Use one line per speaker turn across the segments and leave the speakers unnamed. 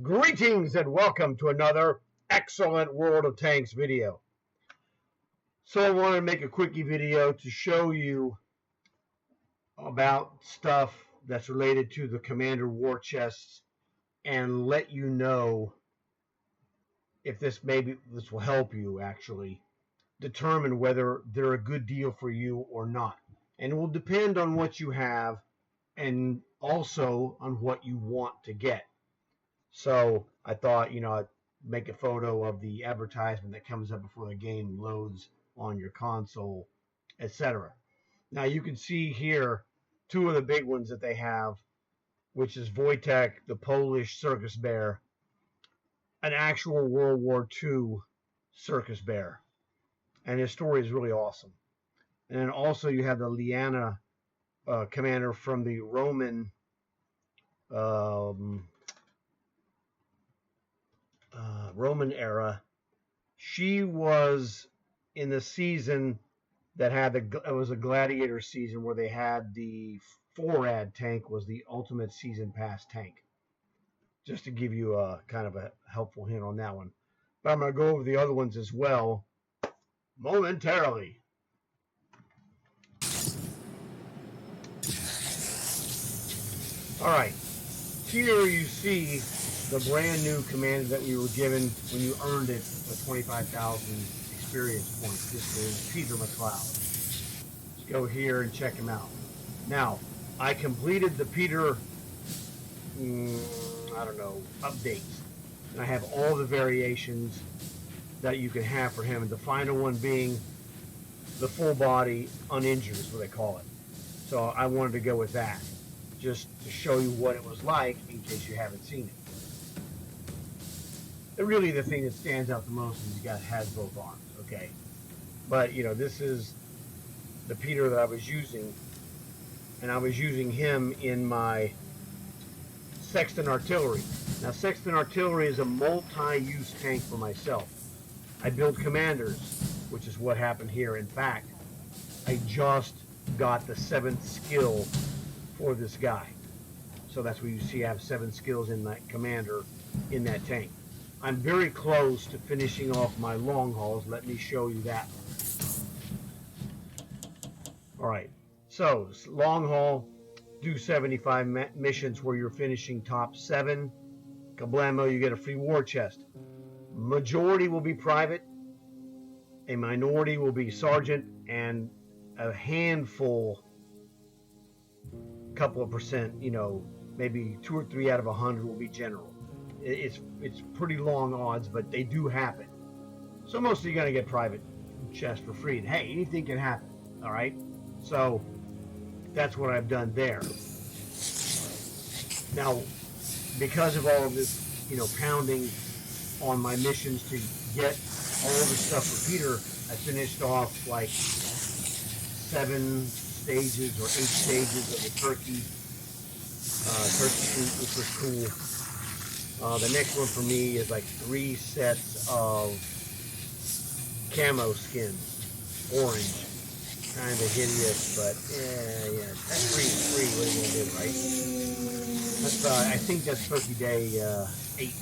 Greetings and welcome to another excellent World of Tanks video. So I wanted to make a quickie video to show you about stuff that's related to the Commander War Chests and let you know if this will help you actually determine whether they're a good deal for you or not. And it will depend on what you have and also on what you want to get. So I thought, I'd make a photo of the advertisement that comes up before the game loads on your console, etc. Now you can see here two of the big ones that they have, which is Wojtek, the Polish circus bear, an actual World War II circus bear. And his story is really awesome. And then also you have the Liana commander from the Roman Roman era. She was in the season that had it was a gladiator season where they had the 4-ad tank was the ultimate season pass tank. Just to give you a kind of a helpful hint on that one. But I'm going to go over the other ones as well momentarily. All right, here you see the brand new command that we were given when you earned it with 25,000 experience points. This is Peter McLeod. Let's go here and check him out. Now, I completed the Peter, updates. And I have all the variations that you can have for him. And the final one being the full body uninjured is what they call it. So I wanted to go with that, just to show you what it was like in case you haven't seen it. And really the thing that stands out the most is has both arms, okay? But, this is the Peter that I was using, and I was using him in my Sexton Artillery. Now, Sexton Artillery is a multi-use tank for myself. I build commanders, which is what happened here. In fact, I just got the 7th skill for this guy. So that's what you see. I have 7 skills in that commander in that tank. I'm very close to finishing off my long hauls. Let me show you that. All right, so long haul, do 75 missions where you're finishing top 7. Kablamo, you get a free war chest. Majority will be private, a minority will be sergeant, and a handful, couple of percent, maybe 2 or 3 out of 100 will be general. It's pretty long odds, but they do happen. So mostly you're going to get private chests for free. And hey, anything can happen, all right? So that's what I've done there. Now, because of all of this, pounding on my missions to get all the stuff for Peter, I finished off like 7 stages or 8 stages of the turkey shoot, which was cool. The next one for me is like 3 sets of camo skins, orange, kind of hideous, but yeah, that's free. What are you gonna do, right? That's I think that's Turkey Day 8.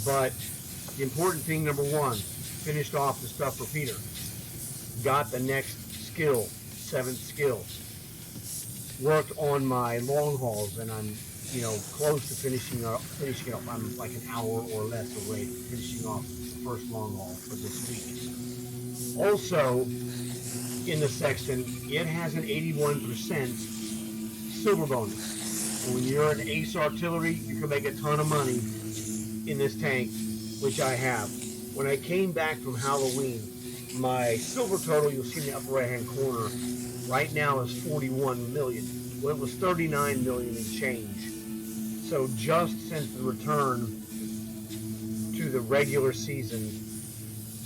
But the important thing, number 1, finished off the stuff for Peter. Got the next skill, 7th skill. Worked on my long hauls, and I'm close to finishing it up. I'm like an hour or less away from finishing off the first long haul for this week. Also, in the Sexton, it has an 81% silver bonus. And when you're an ace artillery, you can make a ton of money in this tank, which I have. When I came back from Halloween, my silver total, you'll see in the upper right-hand corner, right now is 41 million. Well, it was 39 million and change. So just since the return to the regular season,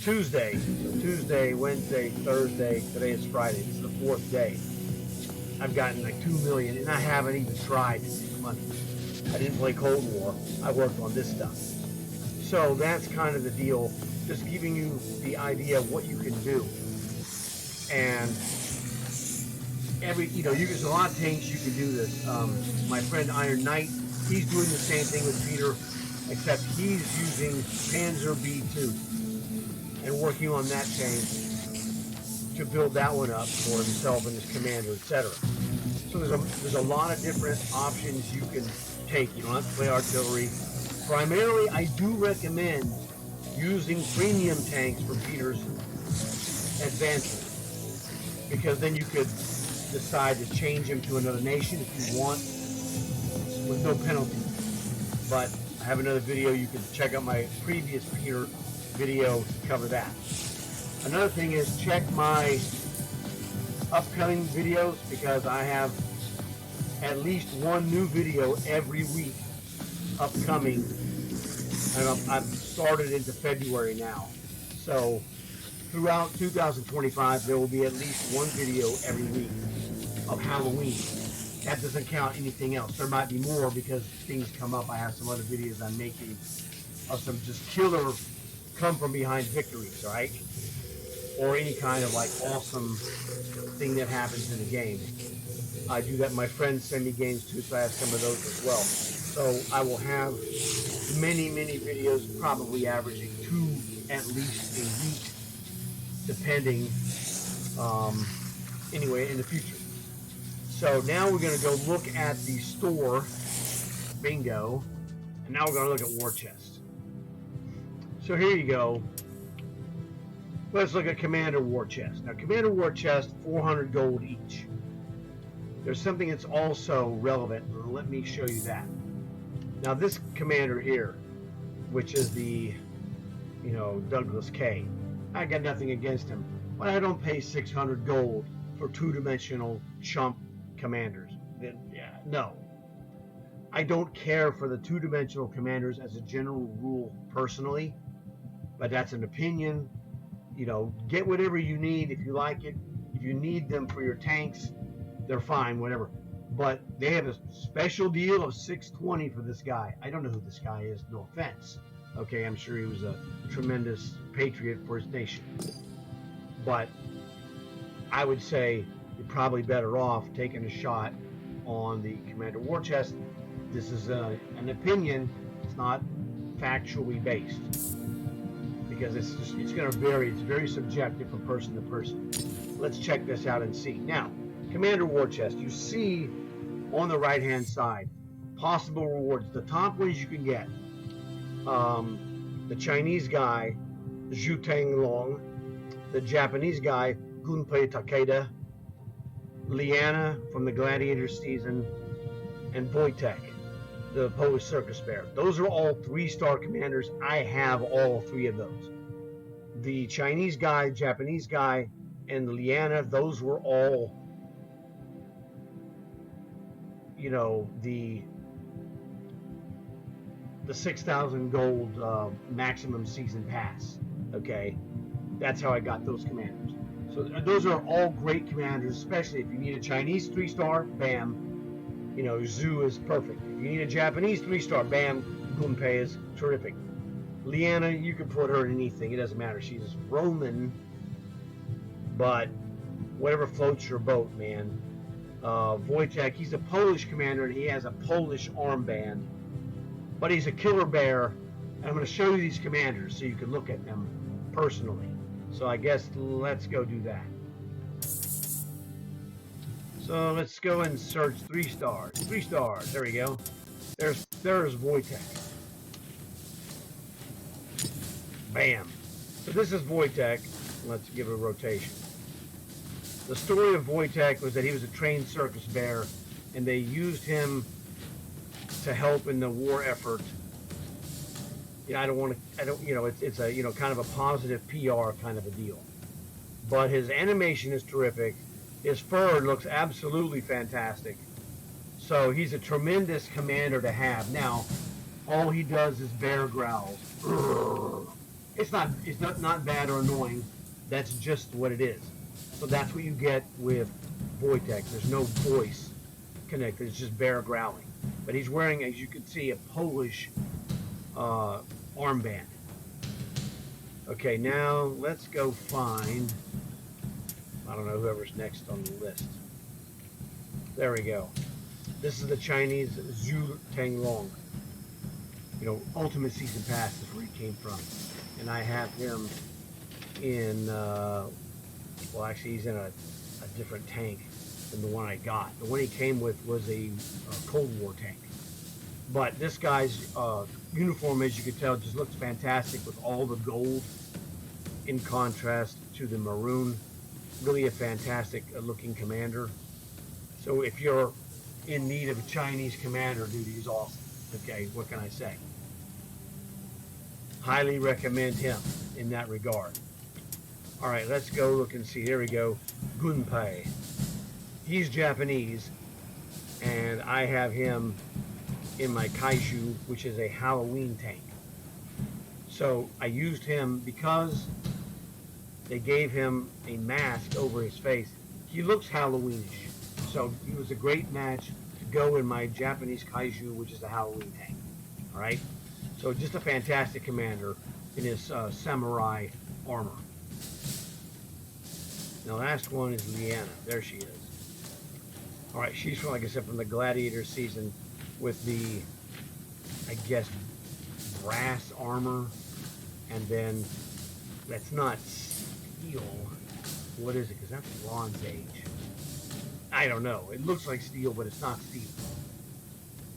Tuesday, Wednesday, Thursday, today is Friday, this is the 4th day, I've gotten like 2 million, and I haven't even tried to make money. I didn't play Cold War, I worked on this stuff. So that's kind of the deal, just giving you the idea of what you can do. And there's a lot of tanks you can do this. My friend Iron Knight, he's doing the same thing with Peter. except he's using Panzer B2 and working on that tank to build that one up for himself and his commander, etc. So there's a lot of different options you can take. You don't have to play artillery. Primarily, I do recommend using premium tanks for Peter's advancement, because then you could decide to change him to another nation if you want with no penalty. But I have another video. You can check out my previous Peter video to cover that. Another thing is check my upcoming videos, because I have at least one new video every week upcoming, and I've started into February now. So throughout 2025 there will be at least one video every week of Halloween. That doesn't count anything else. There might be more because things come up. I have some other videos I'm making of some just killer come from behind victories, right? Or any kind of like awesome thing that happens in the game. I do that. My friends send me games too, so I have some of those as well. So I will have many videos, probably averaging 2 at least a week, depending, anyway, in the future. So now we're going to go look at the store, bingo, and now we're going to look at war chest. So here you go. Let's look at Commander War Chest. Now, Commander War Chest, 400 gold each. There's something that's also relevant. Let me show you that. Now, this commander here, which is the, Douglas K. I got nothing against him, but I don't pay 600 gold for two-dimensional chump commanders. No. I don't care for the two-dimensional commanders as a general rule personally, but that's an opinion. Get whatever you need if you like it. If you need them for your tanks, they're fine, whatever. But they have a special deal of 620 for this guy. I don't know who this guy is, no offense. Okay, I'm sure he was a tremendous patriot for his nation. But I would say you're probably better off taking a shot on the Commander War Chest. This is an opinion. It's not factually based, because it's going to vary. It's very subjective from person to person. Let's check this out and see. Now, Commander War Chest, you see on the right hand side possible rewards. The top ones you can get, the Chinese guy Zhu Tenglong, the Japanese guy Gunpei Takeda, Liana from the Gladiator season, and Wojtek, the Polish circus bear. Those are all 3-star commanders. I have all 3 of those. The Chinese guy, Japanese guy, and the Liana, those were all, the 6,000 gold maximum season pass. Okay, that's how I got those commanders. So those are all great commanders, especially if you need a Chinese 3-star, bam. Zhu is perfect. If you need a Japanese 3-star, bam, Gunpei is terrific. Liana, you can put her in anything. It doesn't matter. She's Roman, but whatever floats your boat, man. Wojtek, he's a Polish commander, and he has a Polish armband. But he's a killer bear, and I'm going to show you these commanders so you can look at them personally. So I guess let's go do that. So let's go and search 3 stars. 3 stars. There we go. There's Wojtek. Bam. So this is Wojtek. Let's give it a rotation. The story of Wojtek was that he was a trained circus bear, and they used him to help in the war effort. It's a kind of a positive PR kind of a deal. But his animation is terrific. His fur looks absolutely fantastic. So he's a tremendous commander to have. Now, all he does is bear growls. It's not bad or annoying. That's just what it is. So that's what you get with Wojtek. There's no voice connected. It's just bear growling. But he's wearing, as you can see, a Polish armband. Okay, now let's go find, I don't know, whoever's next on the list. There we go. This is the Chinese Zhu Tenglong. Ultimate Season Pass is where he came from. And I have him in, well, actually, he's in a different tank than the one I got. The one he came with was a Cold War tank. But this guy's uniform, as you can tell, just looks fantastic with all the gold in contrast to the maroon. Really a fantastic looking commander. So if you're in need of a Chinese commander, dude, he's awesome. Okay, what can I say? Highly recommend him in that regard. All right, let's go look and see. Here we go. Gunpei. He's Japanese, and I have him in my Kaiju, which is a Halloween tank. So I used him because they gave him a mask over his face. He looks Halloweenish. So he was a great match to go in my Japanese Kaiju, which is a Halloween tank. All right? So just a fantastic commander in his samurai armor. The last one is Liana. There she is. All right, she's from, like I said, from the Gladiator season with the, I guess, brass armor. And then that's not steel. What is it? Because that's Bronze Age. I don't know. It looks like steel, but it's not steel.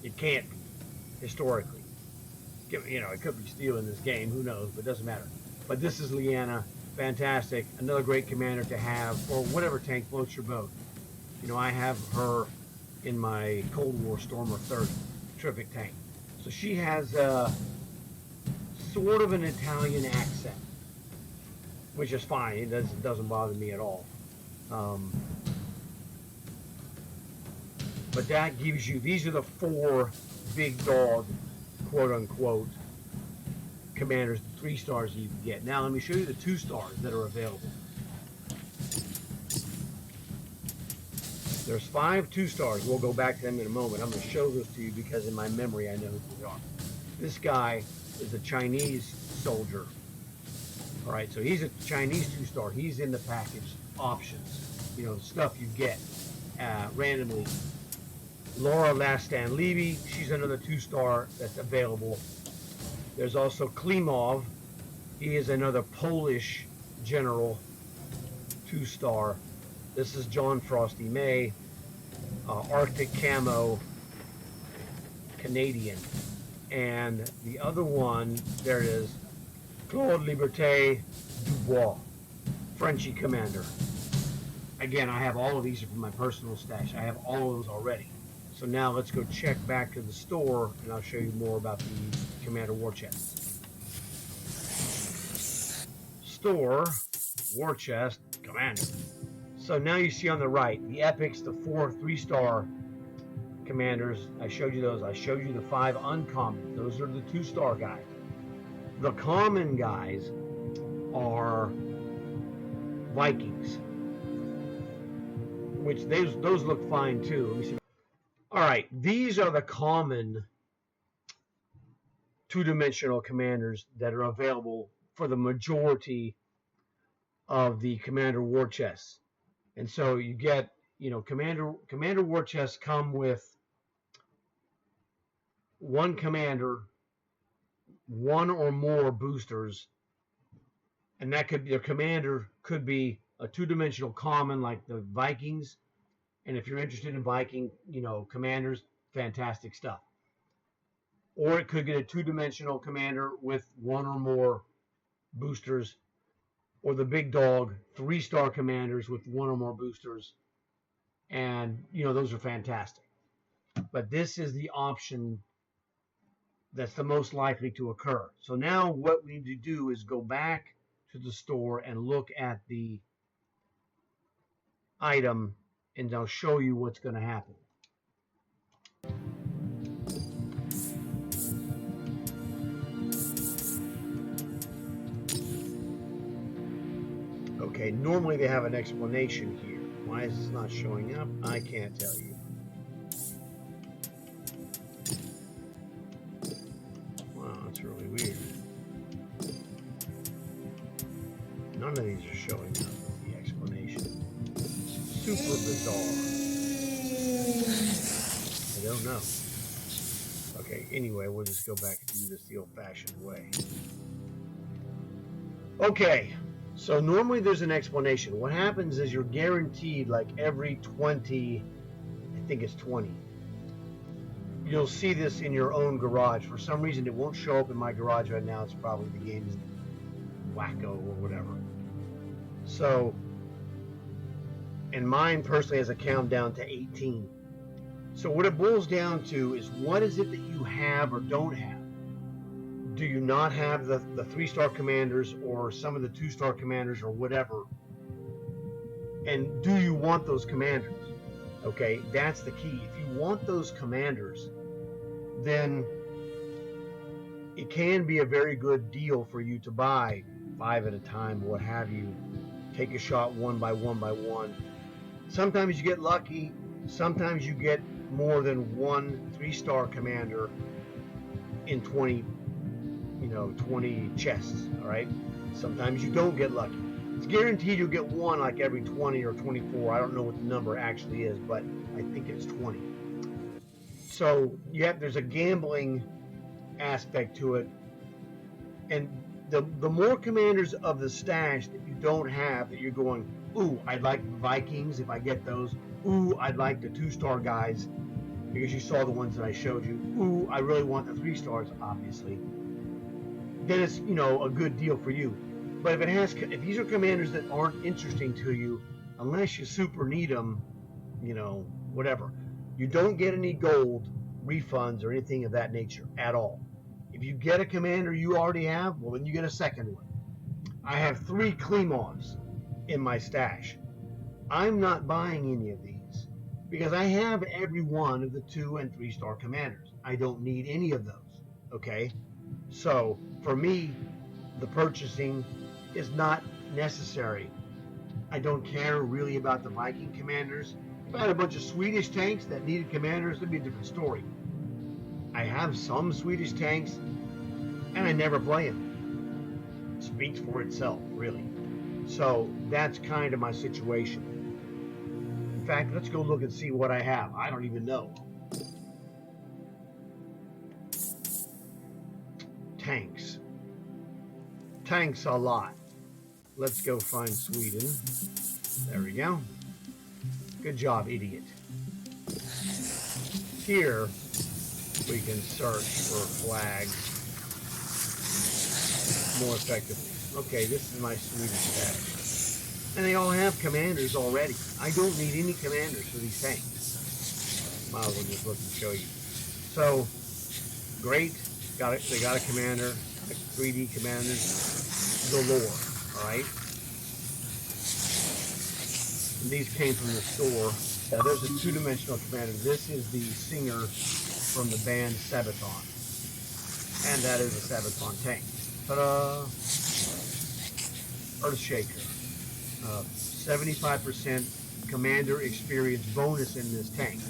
It can't be, historically. It could be steel in this game. Who knows? But it doesn't matter. But this is Liana. Fantastic. Another great commander to have for whatever tank floats your boat. I have her in my Cold War Stormer 30. Terrific tank. So she has sort of an Italian accent, which is fine. It doesn't bother me at all. But that gives you, these are the 4 big dog, quote unquote, commanders, the 3 stars that you can get. Now let me show you the 2 stars that are available. There's 5 2 stars. We'll go back to them in a moment. I'm going to show those to you because in my memory I know who they are. This guy is a Chinese soldier. All right, so he's a Chinese 2 star. He's in the package options, stuff you get randomly. Laura Lastan Levy, she's another 2 star that's available. There's also Klimov. He is another Polish general, 2 star. This is John Frosty May, Arctic Camo, Canadian. And the other one, there it is, Claude Liberté Dubois, Frenchy commander. Again, I have all of these from my personal stash. I have all of those already. So now let's go check back to the store, and I'll show you more about the Commander War Chest. Store, War Chest, Commander. So now you see on the right, the Epics, the 4 3-star commanders. I showed you those. I showed you the 5 uncommon. Those are the 2-star guys. The common guys are Vikings, which those look fine too. Let me see. All right, these are the common 2-dimensional commanders that are available for the majority of the Commander War Chests. And so you get, Commander War Chests come with 1 commander, 1 or more boosters, and that could be, their commander could be a 2-dimensional common like the Vikings. And if you're interested in Viking, commanders, fantastic stuff. Or it could get a 2-dimensional commander with 1 or more boosters, or the big dog 3-star commanders with 1 or more boosters. And, those are fantastic. But this is the option that's the most likely to occur. So now what we need to do is go back to the store and look at the item, and I'll show you what's going to happen. Okay, normally they have an explanation here. Why is this not showing up? I can't tell you. Wow, that's really weird. None of these are showing up with the explanation. Super bizarre. I don't know. Okay, anyway, we'll just go back and do this the old-fashioned way. Okay, so normally there's an explanation. What happens is you're guaranteed like every 20, I think it's 20, you'll see this in your own garage. For some reason, it won't show up in my garage right now. It's probably the game is wacko or whatever. So, and mine personally has a countdown to 18. So what it boils down to is what is it that you have or don't have? Do you not have the 3-star commanders or some of the 2-star commanders or whatever? And do you want those commanders? Okay, that's the key. If you want those commanders, then it can be a very good deal for you to buy 5 at a time, what have you. Take a shot one by one. Sometimes you get lucky. Sometimes you get more than one 3-star commander in 20 chests, all right? Sometimes you don't get lucky. It's guaranteed you'll get one like every 20 or 24. I don't know what the number actually is, but I think it's 20. So there's a gambling aspect to it. And the more commanders of the stash that you don't have, that you're going, ooh, I'd like Vikings if I get those. Ooh, I'd like the 2-star guys because you saw the ones that I showed you. Ooh, I really want the 3-stars, obviously. Then it's, a good deal for you. But if these are commanders that aren't interesting to you, unless you super need them, whatever, you don't get any gold refunds or anything of that nature at all. If you get a commander you already have, well, then you get a second one. I have 3 Klimovs in my stash. I'm not buying any of these because I have every one of the 2 and 3-star commanders. I don't need any of those, okay? So, for me, the purchasing is not necessary. I don't care really about the Viking commanders. If I had a bunch of Swedish tanks that needed commanders, it'd be a different story. I have some Swedish tanks, and I never play them. It speaks for itself, really. So that's kind of my situation. In fact, let's go look and see what I have. I don't even know. Tanks. Tanks a lot. Let's go find Sweden. There we go. Good job, idiot. Here, we can search for flags more effectively. Okay, this is my Swedish stash. And they all have commanders already. I don't need any commanders for these tanks. Might as well just look and show you. So, great. They got a commander, like 3D commanders galore, alright? And these came from the store. Now there's a 2-dimensional commander. This is the singer from the band Sabaton. And that is a Sabaton tank. Ta-da! Earthshaker. 75% commander experience bonus in this tank.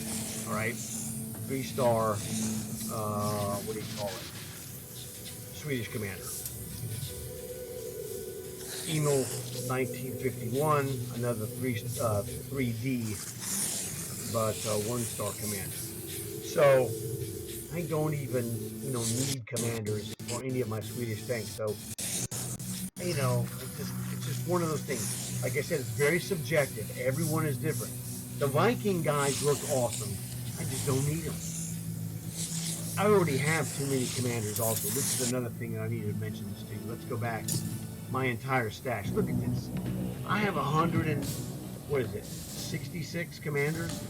Alright? 3-star, what do you call it? Swedish commander. Emil 1951, another 3D, but 1-star commander. So I don't even need commanders for any of my Swedish tanks. So it's just one of those things. Like I said, it's very subjective. Everyone is different. The Viking guys look awesome. I just don't need them. I already have too many commanders also. This is another thing that I need to mention this to you. Let's go back. My entire stash. Look at this. I have 66 commanders.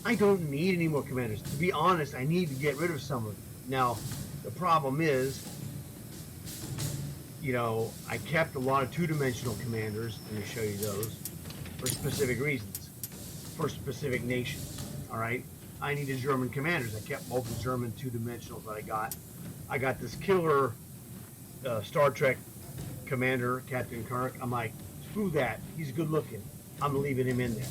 I don't need any more commanders. To be honest, I need to get rid of some of them. Now, the problem is, I kept a lot of 2-dimensional commanders. Let me show you those. For specific reasons. For specific nations. Alright? I needed German commanders. I kept both the German 2-dimensionals that I got. I got this killer Star Trek commander, Captain Kirk. I'm like, screw that. He's good looking. I'm leaving him in there.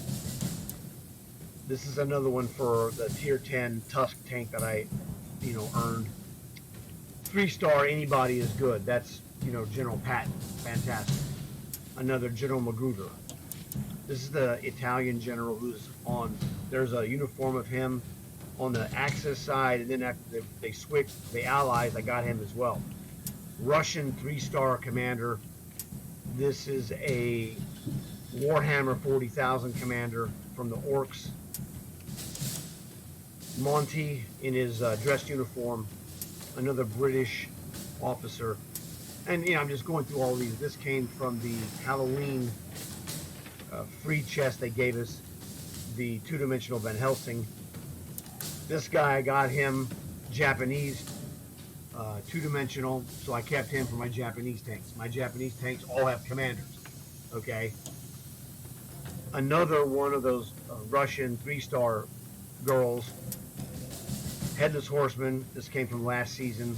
This is another one for the tier 10 Tusk tank that I, earned. 3-star, anybody is good. That's, General Patton. Fantastic. Another General Magruder. This is the Italian general who's on, there's a uniform of him on the Axis side, and then after they switched the Allies, I got him as well. Russian 3-star commander. This is a Warhammer 40,000 commander from the Orcs. Monty in his dress uniform, another British officer. And I'm just going through all these. This came from the Halloween free chest they gave us, the 2-dimensional Van Helsing. This guy, I got him Japanese, 2-dimensional, so I kept him for my Japanese tanks. My Japanese tanks all have commanders, okay? Another one of those Russian 3-star girls, Headless Horseman. This came from last season.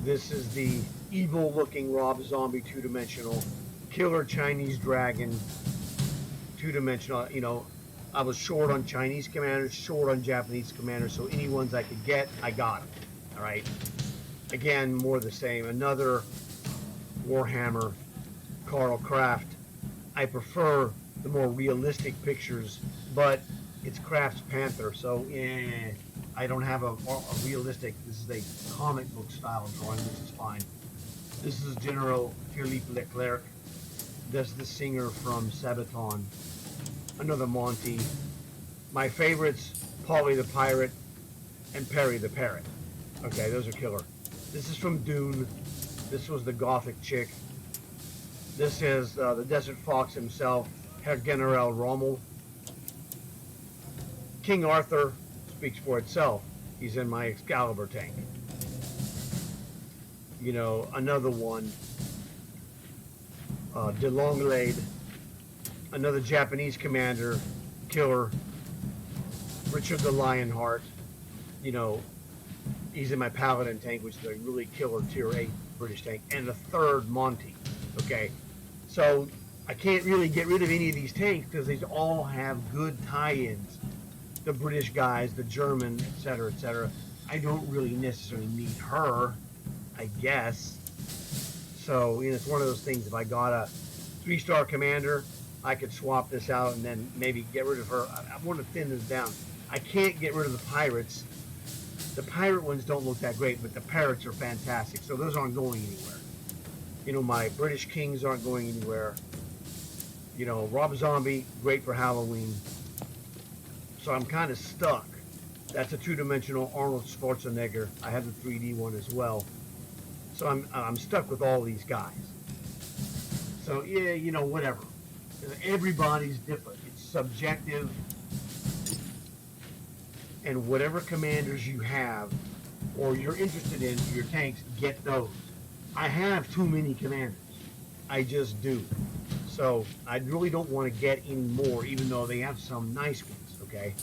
This is the evil-looking Rob Zombie 2-dimensional, killer Chinese dragon 2-dimensional. I was short on Chinese commanders, short on Japanese commanders, so any ones I could get, I got them. All right. Again, more of the same. Another Warhammer, Karl Kraft. I prefer the more realistic pictures, but it's Kraft's Panther, so I don't have a realistic. This is a comic book style drawing, which is fine. This is General Philippe Leclerc. This is the singer from Sabaton. Another Monty. My favorites, Polly the Pirate and Perry the Parrot. Okay, those are killer. This is from Dune. This was the Gothic chick. This is the Desert Fox himself, Herr General Rommel. King Arthur speaks for itself. He's in my Excalibur tank. Another one, De Longlade, another Japanese commander, killer, Richard the Lionheart. He's in my Paladin tank, which is a really killer tier 8 British tank, and the third Monty. Okay, so I can't really get rid of any of these tanks because they all have good tie-ins. The British guys, the German, etc., etc. I don't really necessarily need her, I guess. So it's one of those things. If I got a 3-star commander, I could swap this out and then maybe get rid of her. I want to thin this down. I can't get rid of the pirates. The pirate ones don't look that great, but the parrots are fantastic. So those aren't going anywhere. My British Kings aren't going anywhere. Rob Zombie, great for Halloween. So I'm kind of stuck. That's a 2-dimensional Arnold Schwarzenegger. I have the 3D one as well. So I'm stuck with all these guys. So whatever. Everybody's different. It's subjective. And whatever commanders you have or you're interested in for your tanks, get those. I have too many commanders. I just do. So I really don't want to get any more, even though they have some nice ones. Okay,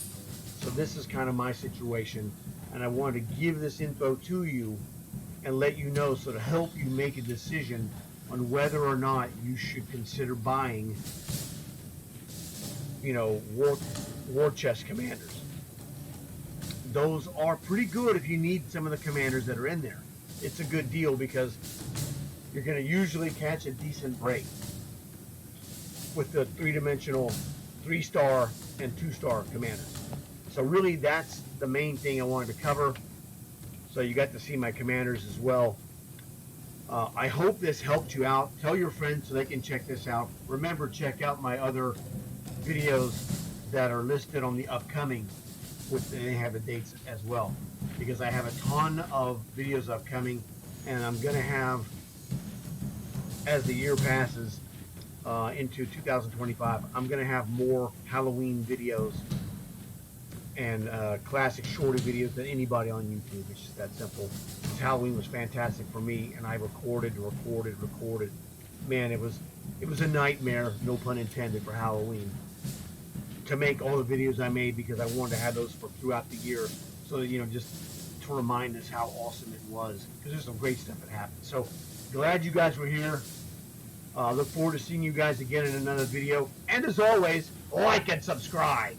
so this is kind of my situation, and I wanted to give this info to you and let you know, so to help you make a decision on whether or not you should consider buying, war chest commanders. Those are pretty good if you need some of the commanders that are in there. It's a good deal because you're going to usually catch a decent break with the 3-dimensional 3-star and 2-star commanders. So really that's the main thing I wanted to cover. So you got to see my commanders as well. I hope this helped you out. Tell your friends so they can check this out. Remember, check out my other videos that are listed on the upcoming, they have the dates as well, because I have a ton of videos upcoming, and I'm going to have, as the year passes into 2025, I'm going to have more Halloween videos and classic shorter videos than anybody on YouTube. It's just that simple. This Halloween was fantastic for me, and I recorded. Man, it was a nightmare, no pun intended, for Halloween, to make all the videos I made, because I wanted to have those for throughout the year, so that, just to remind us how awesome it was, because there's some great stuff that happened. So glad you guys were here. Look forward to seeing you guys again in another video, and as always, like and subscribe.